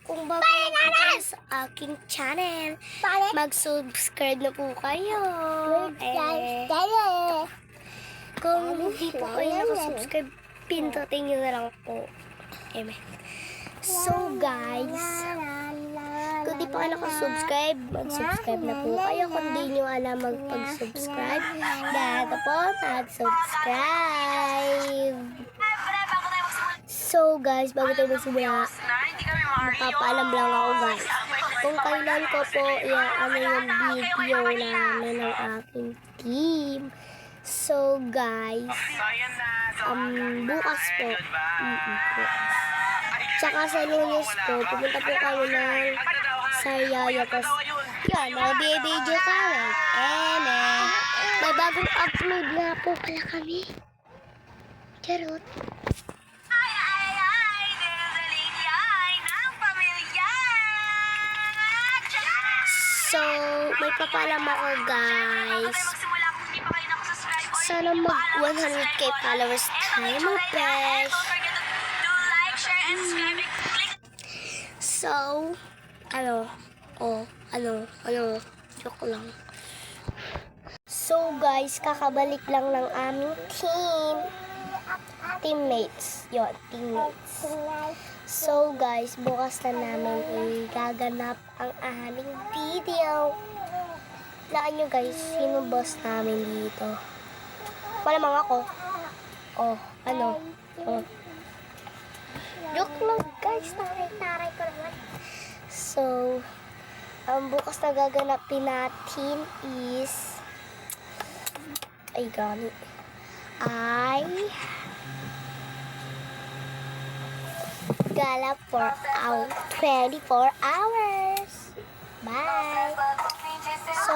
Kung bago na po sa aking channel, mag-subscribe na po kayo. Kung hindi po kayo nakasubscribe, pindutin nyo na lang po. Amen. So guys, kung di pa kayo nakasubscribe, mag-subscribe na po kayo. Kung di nyo alam magpag-subscribe, dito po, mag-subscribe. So guys, bago tayo magsimula, magpapaalam lang ako guys. Kung kailan ko po ano yung video namin ng aking team. So guys, bukas po. Tsaka sa Lunes po, pupunta po kami ng Sariaya. Tapos, yan, mag-video kami. May bagong upload nga po pala kami. Charot. So, may papalam ako guys. Sana mag 100k followers tayo mo best. So, joke lang. So guys, kakabalik lang ng aming teammates. Yun, teammates. So guys, bukas na namin igaganap ang aming video. Laan nyo guys, sino boss namin dito? Malamang ako. Joke lang guys, taray ko naman. So, ang bukas na gaganapin natin is gala for 24 hours. Bye. So,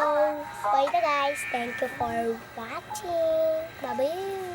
bye na guys. Thank you for watching. Bye-bye.